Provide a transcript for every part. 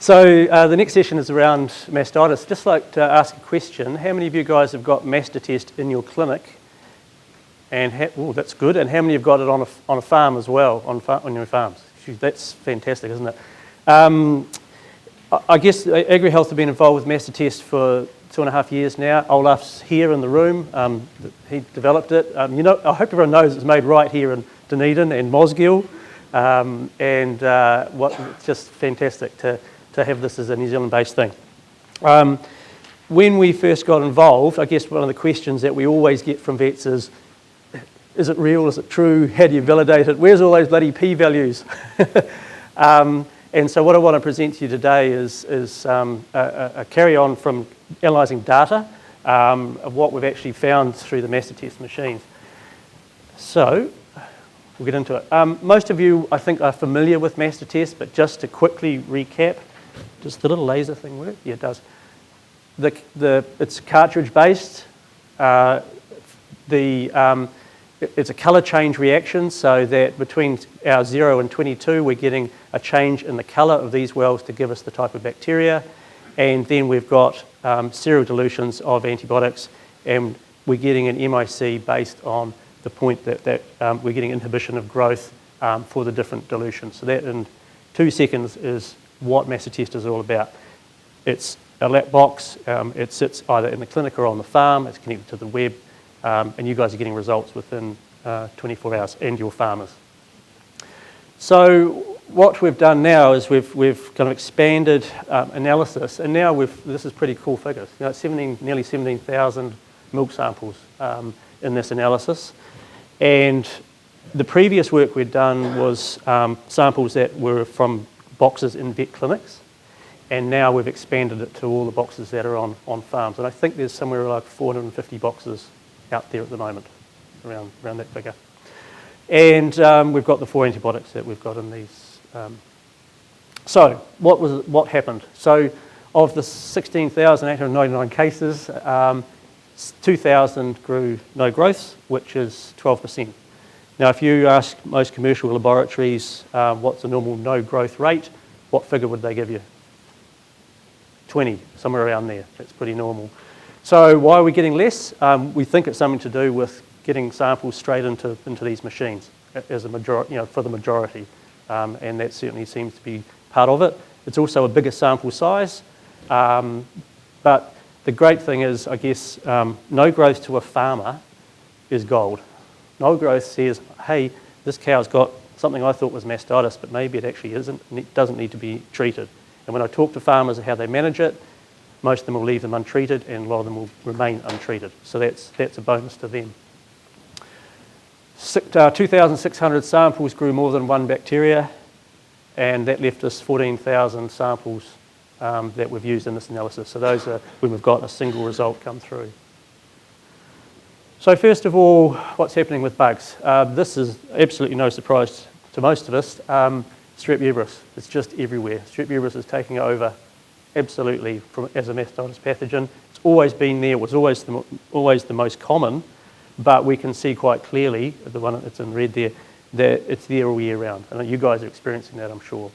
So the next session is around mastitis. Just like to ask a question, how many of you guys have got Mastertest in your clinic? And that's good. And how many have got it on a farm as well, on your farms? That's fantastic, isn't it? I guess AgriHealth have been involved with Mastertest for 2.5 years now. Olaf's here in the room. He developed it. I hope everyone knows it's made right here in Dunedin and Mosgiel. It's just fantastic to have this as a New Zealand-based thing. When we first got involved, I guess one of the questions that we always get from vets is it real? Is it true? How do you validate it? Where's all those bloody p-values? And so what I want to present to you today is a carry-on from analysing data of what we've actually found through the Mastertest machines. So we'll get into it. Most of you, I think, are familiar with Mastertest, but just to quickly recap, does the little laser thing work? Yeah, it does. It's cartridge-based. It's a colour change reaction, so that between our 0 and 22, we're getting a change in the colour of these wells to give us the type of bacteria. And then we've got serial dilutions of antibiotics, and we're getting an MIC based on the point that we're getting inhibition of growth for the different dilutions. So that in 2 seconds is what Mastertest is all about. It's a lap box. It sits either in the clinic or on the farm. It's connected to the web, and you guys are getting results within 24 hours, and your farmers. So what we've done now is we've kind of expanded analysis, and now this is pretty cool figures. It's nearly 17,000 milk samples in this analysis, and the previous work we'd done was samples that were from boxes in vet clinics, and now we've expanded it to all the boxes that are on farms. And I think there's somewhere like 450 boxes out there at the moment, around that figure. And we've got the 4 antibiotics that we've got in these. So what happened? So of the 16,899 cases, 2,000 grew no growths, which is 12%. Now, if you ask most commercial laboratories what's the normal no growth rate, what figure would they give you? 20, somewhere around there. That's pretty normal. So why are we getting less? We think it's something to do with getting samples straight into these machines as a majority, for the majority, and that certainly seems to be part of it. It's also a bigger sample size, but the great thing is, I guess, no growth to a farmer is gold. No growth says, hey, this cow's got something I thought was mastitis, but maybe it actually isn't, and it doesn't need to be treated. And when I talk to farmers and how they manage it, most of them will leave them untreated, and a lot of them will remain untreated. So that's a bonus to them. 2,600 samples grew more than one bacteria, and that left us 14,000 samples that we've used in this analysis. So those are when we've got a single result come through. So first of all, what's happening with bugs? This is absolutely no surprise to most of us. Strep uberis, it's just everywhere. Strep uberis is taking over absolutely as a mastitis pathogen. It's always been there. It was always the most common, but we can see quite clearly, the one that's in red there, that it's there all year round. And you guys are experiencing that, I'm sure.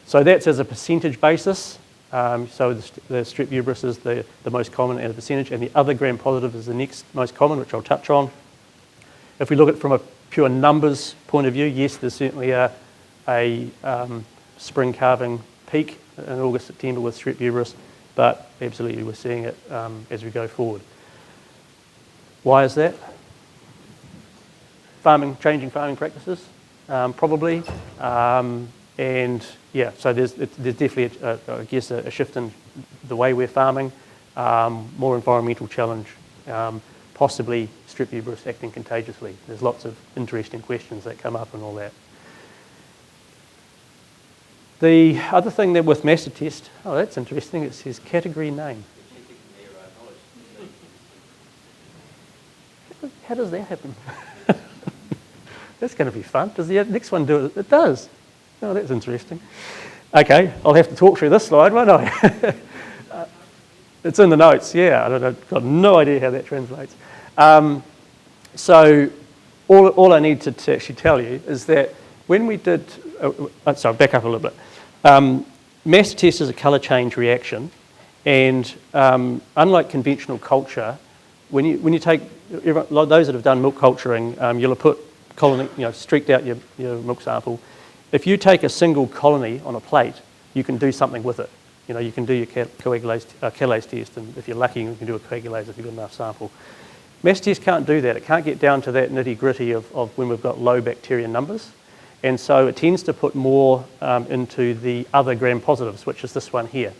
So that's as a percentage basis. So the strep uberis is the most common at a percentage, and the other gram-positive is the next most common, which I'll touch on. If we look at it from a pure numbers point of view, yes, there's certainly a spring calving peak in August, September with strep uberis, but absolutely we're seeing it as we go forward. Why is that? Changing farming practices, probably. And yeah, so there's definitely, I guess, a shift in the way we're farming, more environmental challenge, possibly strep uberis acting contagiously. There's lots of interesting questions that come up and all that. The other thing that with Mastertest, oh, that's interesting, it says category name. How does that happen? That's going to be fun. Does the next one do it? It does. Oh, that's interesting. Okay, I'll have to talk through this slide, won't I? It's in the notes, yeah. I've got no idea how that translates. So all I need to actually tell you is that when we did, sorry, back up a little bit. Mastertest is a colour change reaction, and unlike conventional culture, when you take, like those that have done milk culturing, you'll have put colony, streaked out your milk sample. If you take a single colony on a plate, you can do something with it. You can do your catalase test, and if you're lucky, you can do a coagulase if you've got enough sample. Mastertest can't do that. It can't get down to that nitty-gritty of when we've got low bacteria numbers. And so it tends to put more into the other gram-positives, which is this one here.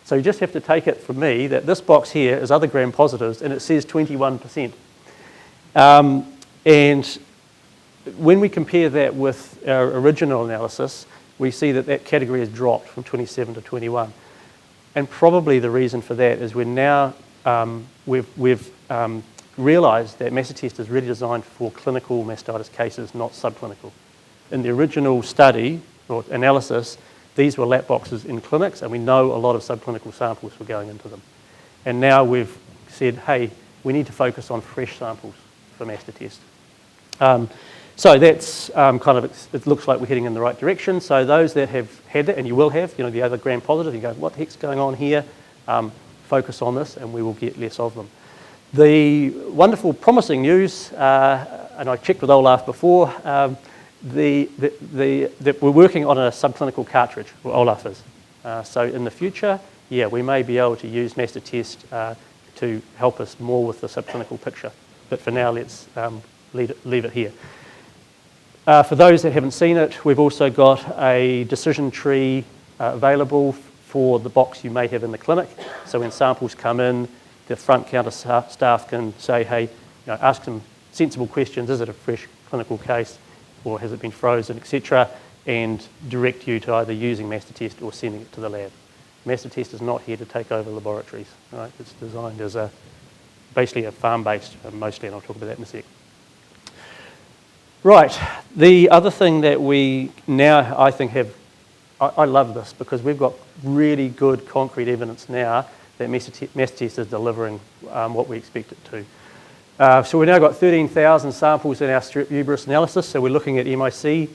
So you just have to take it from me that this box here is other gram-positives, and it says 21%. And when we compare that with our original analysis, we see that that category has dropped from 27 to 21. And probably the reason for that is we're now, we've realised that Mastertest is really designed for clinical mastitis cases, not subclinical. In the original study or analysis, these were lap boxes in clinics, and we know a lot of subclinical samples were going into them. And now we've said, hey, we need to focus on fresh samples for Mastertest. So that's it looks like we're heading in the right direction. So those that have had that, and you will have, the other gram-positive, you go, what the heck's going on here? Focus on this, and we will get less of them. The wonderful, promising news, and I checked with Olaf before, that we're working on a subclinical cartridge, or Olaf is. So in the future, we may be able to use Mastertest to help us more with the subclinical picture. But for now, let's leave it here. For those that haven't seen it, we've also got a decision tree available for the box you may have in the clinic. So when samples come in, the front counter staff can say, hey, ask some sensible questions. Is it a fresh clinical case? Or has it been frozen, etc., and direct you to either using Mastertest or sending it to the lab. Mastertest is not here to take over laboratories. Right? It's designed as basically a farm-based, mostly, and I'll talk about that in a sec. Right, the other thing that we now, I think, have, I love this because we've got really good concrete evidence now that Mastertest is delivering what we expect it to. So we've now got 13,000 samples in our strep uterus analysis, so we're looking at MIC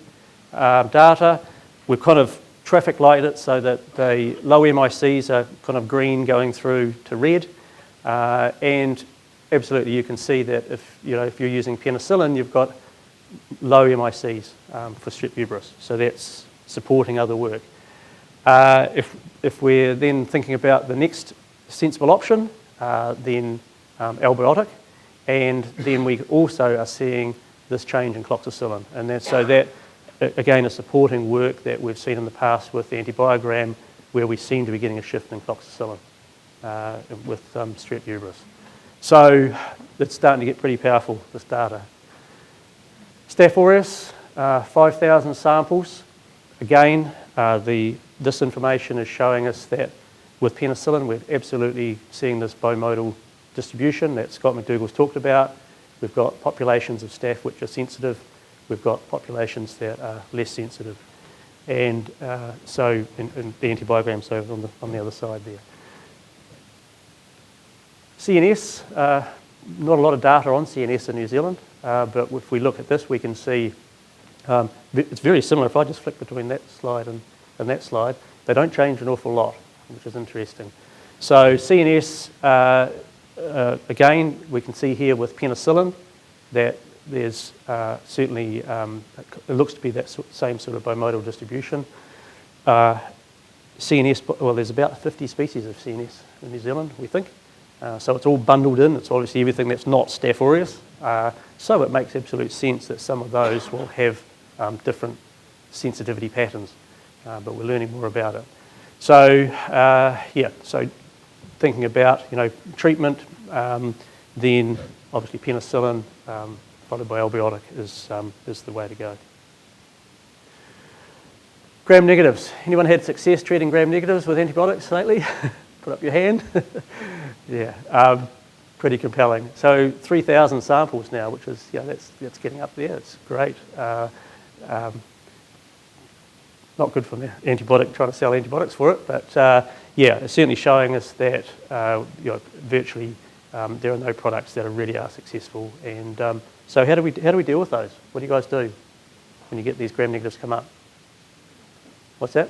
data. We've kind of traffic lighted it so that the low MICs are kind of green going through to red. And absolutely you can see that if you're using penicillin, you've got low MICs for strep uterus, so that's supporting other work. If we're then thinking about the next sensible option, then albiotic, and then we also are seeing this change in cloxacillin, and that again is supporting work that we've seen in the past with the antibiogram, where we seem to be getting a shift in cloxacillin with strep uterus. So it's starting to get pretty powerful, this data. Staph aureus, 5,000 samples. Again, this information is showing us that with penicillin, we're absolutely seeing this bimodal distribution that Scott McDougall's talked about. We've got populations of staph which are sensitive. We've got populations that are less sensitive. And so in the antibiogram, so on the other side there. CNS, not a lot of data on CNS in New Zealand, but if we look at this, we can see it's very similar. If I just flick between that slide and that slide, they don't change an awful lot, which is interesting. So CNS, again, we can see here with penicillin that there's certainly, it looks to be that same sort of bimodal distribution. CNS, well, there's about 50 species of CNS in New Zealand, we think. So it's all bundled in. It's obviously everything that's not Staph aureus. So it makes absolute sense that some of those will have different sensitivity patterns, but we're learning more about it. So so thinking about treatment, then obviously penicillin followed by albiotic is the way to go. Gram negatives. Anyone had success treating gram negatives with antibiotics lately? Put up your hand. Yeah, pretty compelling. So 3,000 samples now, which is that's getting up there. It's great. Not good for the antibiotic, trying to sell antibiotics for it, but it's certainly showing us that virtually there are no products that really are successful. And so how do we deal with those? What do you guys do when you get these gram negatives come up? What's that?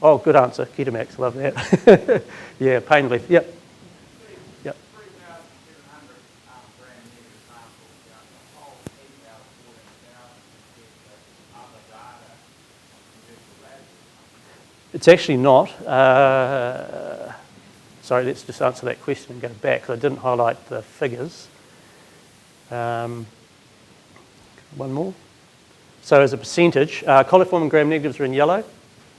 Oh, good answer. Ketamax, love that. Yeah, pain relief. Yep. Yep. 3,700 gram-negative samples out the whole 8 out of 14,000 compared to other data from virtual labs. It's actually not. Sorry, let's just answer that question and go back, because I didn't highlight the figures. One more. So as a percentage, coliform gram-negatives are in yellow,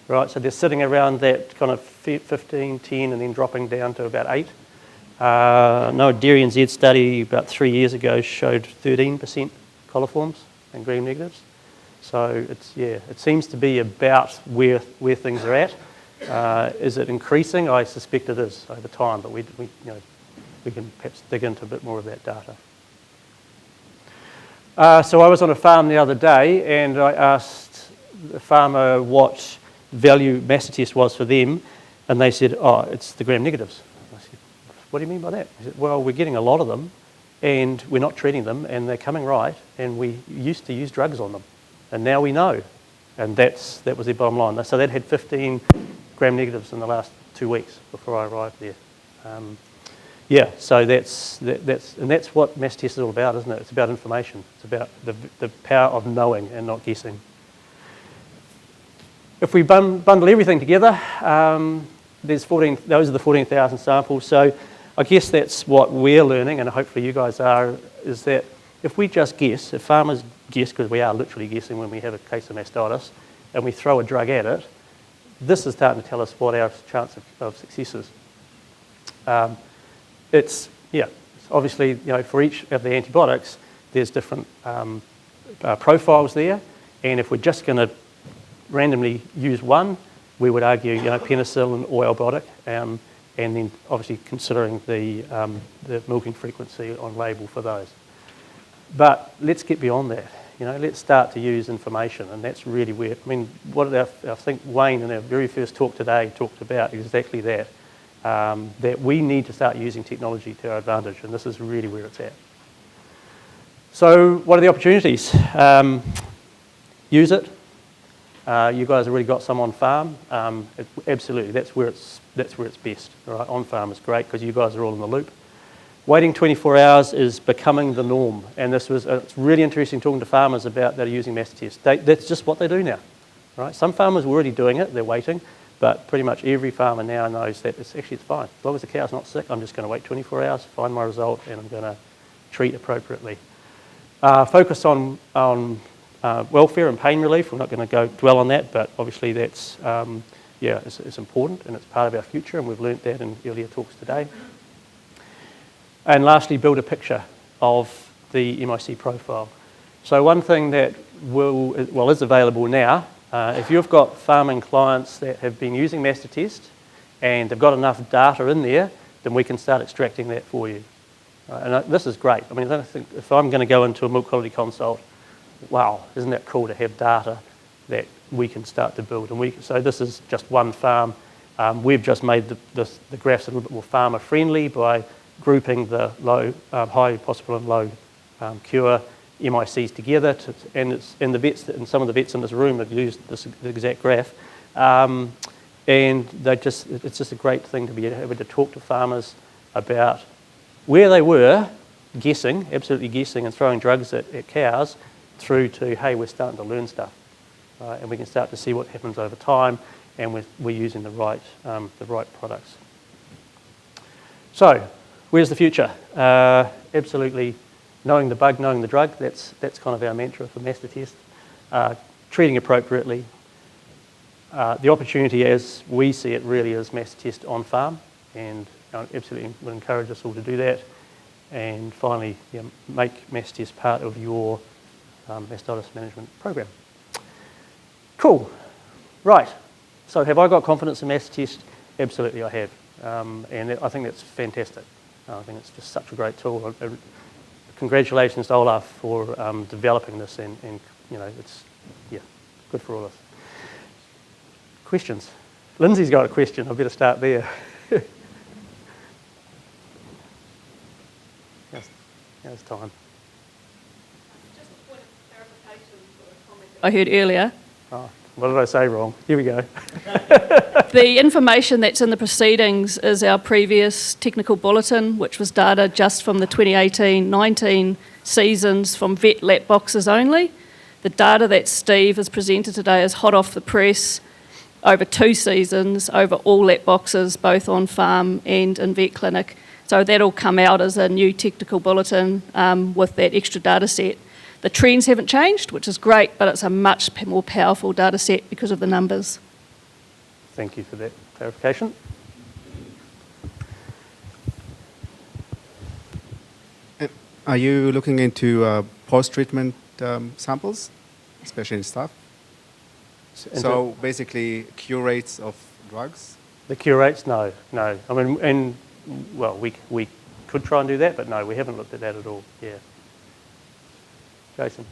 right? So they're sitting around that kind of 15, 10, and then dropping down to about 8. No, Dairy NZ study about 3 years ago showed 13% coliforms and gram-negatives. So it's, yeah, it seems to be about where things are at. Is it increasing? I suspect it is over time, but we can perhaps dig into a bit more of that data. So I was on a farm the other day, and I asked the farmer what value Mastertest was for them, and they said, "Oh, it's the gram-negatives." I said, "What do you mean by that?" He said, "Well, we're getting a lot of them, and we're not treating them, and they're coming right, and we used to use drugs on them, and now we know." And that was their bottom line. So they'd had 15 gram-negatives in the last 2 weeks before I arrived there. Yeah, so that's what Mastertest is all about, isn't it? It's about information. It's about the power of knowing and not guessing. If we bundle everything together, those are the 14,000 samples. So I guess that's what we're learning, and hopefully you guys are, is that if we just guess, if farmers guess, because we are literally guessing when we have a case of mastitis, and we throw a drug at it, this is starting to tell us what our chance of success is. It's obviously, for each of the antibiotics, there's different profiles there, and if we're just going to randomly use one, we would argue, penicillin or albiotic, and then obviously considering the milking frequency on label for those. But let's get beyond that. Let's start to use information, and that's really where, what I think Wayne in our very first talk today talked about exactly that. That we need to start using technology to our advantage, and this is really where it's at. So what are the opportunities? Use it. You guys have already got some on farm. Absolutely, that's where it's best. Right? On farm is great because you guys are all in the loop. Waiting 24 hours is becoming the norm, and it's really interesting talking to farmers about that are using Mastertest. That's just what they do now. Right? Some farmers were already doing it; they're waiting. But pretty much every farmer now knows that it's fine. As long as the cow's not sick, I'm just going to wait 24 hours, find my result, and I'm going to treat appropriately. Focus on welfare and pain relief. We're not going to dwell on that, but obviously that's, it's important, and it's part of our future, and we've learnt that in earlier talks today. And lastly, build a picture of the MIC profile. So one thing that is available now, if you've got farming clients that have been using Mastertest and they've got enough data in there, then we can start extracting that for you. And this is great. I think if I'm going to go into a milk quality consult, wow, isn't that cool to have data that we can start to build? So this is just one farm. We've just made the graphs a little bit more farmer friendly by grouping the high possible and low cure MICs together, and some of the vets in this room have used this exact graph, and it's just a great thing to be able to talk to farmers about where they were guessing, absolutely guessing, and throwing drugs at cows, through to, hey, we're starting to learn stuff, and we can start to see what happens over time, and we're using the right products. So, where's the future? Absolutely. Knowing the bug, knowing the drug, that's kind of our mantra for Mastertest. Treating appropriately. The opportunity as we see it really is Mastertest on farm, and absolutely would encourage us all to do that. And finally, make Mastertest part of your mastitis management program. Cool. Right. So have I got confidence in Mastertest? Absolutely I have. And I think that's fantastic. I think it's just such a great tool. Congratulations to Olaf for developing this, and it's good for all of us. Questions? Lindsay's got a question. I better start there. Now's time. Just a point of clarification for a comment I heard earlier. What did I say wrong? Here we go. The information that's in the proceedings is our previous technical bulletin, which was data just from the 2018-19 seasons from vet lap boxes only. The data that Steve has presented today is hot off the press over 2 seasons, over all lap boxes, both on farm and in vet clinic. So that'll come out as a new technical bulletin with that extra data set. The trends haven't changed, which is great, but it's a much more powerful data set because of the numbers. Thank you for that clarification. Are you looking into post-treatment samples, especially in staff? So basically, cure rates of drugs? The cure rates? No. I mean, we could try and do that, but no, we haven't looked at that at all. Yeah. Jason.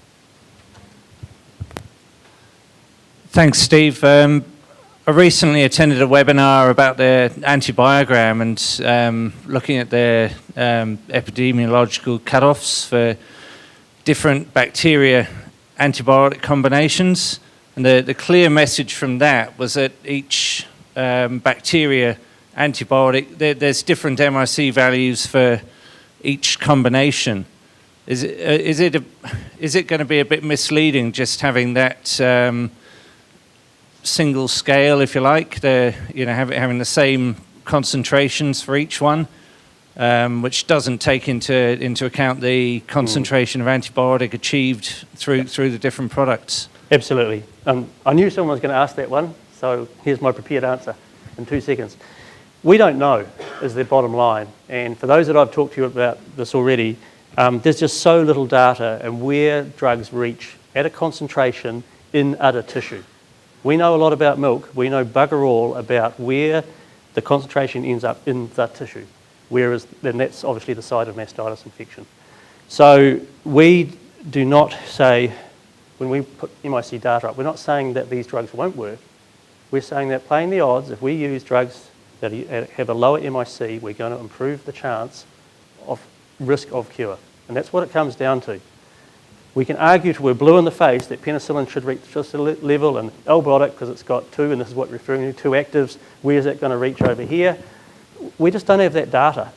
Thanks, Steve. I recently attended a webinar about their antibiogram and looking at their epidemiological cutoffs for different bacteria antibiotic combinations. And the clear message from that was that each bacteria antibiotic, there's different MIC values for each combination. Is it going to be a bit misleading just having that single scale, if you like, having the same concentrations for each one, which doesn't take into account the concentration of antibiotic achieved through the different products? Absolutely. I knew someone was going to ask that one, so here's my prepared answer in 2 seconds. We don't know, is the bottom line. And for those that I've talked to you about this already, there's just so little data and where drugs reach at a concentration in udder tissue. We know a lot about milk. We know bugger all about where the concentration ends up in the tissue, whereas then that's obviously the site of mastitis infection. So we do not say, when we put MIC data up, we're not saying that these drugs won't work. We're saying that playing the odds, if we use drugs that have a lower MIC, we're going to improve the chance of risk of cure. And that's what it comes down to. We can argue till we're blue in the face that penicillin should reach just a level and albiotic, because it's got 2, and this is what we're referring to, 2 actives, where's that going to reach over here? We just don't have that data.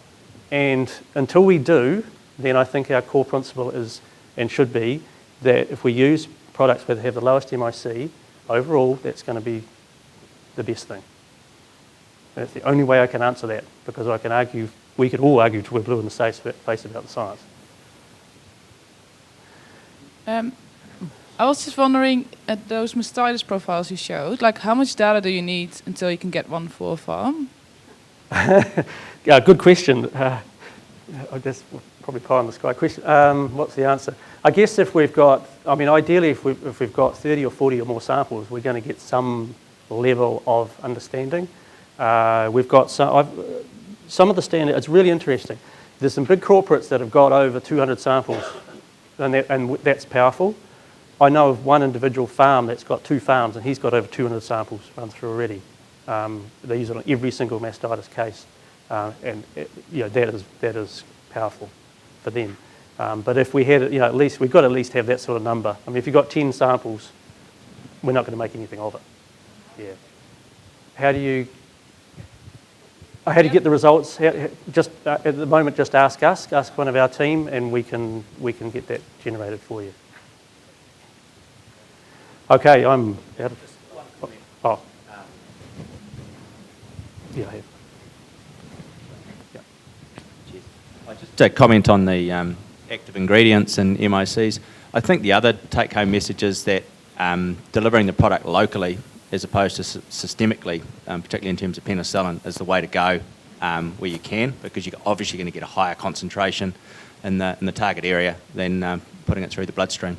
And until we do, then I think our core principle is, and should be, that if we use products that have the lowest MIC, overall, that's going to be the best thing. That's the only way I can answer that, because I can argue, we could all argue till we're blue in the face about the science. I was just wondering, at those mastitis profiles you showed, like how much data do you need until you can get one for a farm? Yeah, good question. I guess probably pie in the sky question. What's the answer? I guess if we've got, ideally if we've got 30 or 40 or more samples, we're going to get some level of understanding. We've got some of the standard. It's really interesting. There's some big corporates that have got over 200 samples, and that's powerful. I know of one individual farm that's got 2 farms, and he's got over 200 samples run through already. They use it on every single mastitis case, and that is powerful for them. But if we had, at least we've got to at least have that sort of number. I mean, if you've got 10 samples, we're not going to make anything of it. Yeah. How do you get the results? Just at the moment, just ask one of our team, and we can get that generated for you. Okay, I'm out of this. Oh. Yeah, I have. Yeah. Just to comment on the active ingredients and MICs, I think the other take-home message is that delivering the product locally as opposed to systemically, particularly in terms of penicillin, is the way to go where you can, because you're obviously going to get a higher concentration in the target area than putting it through the bloodstream.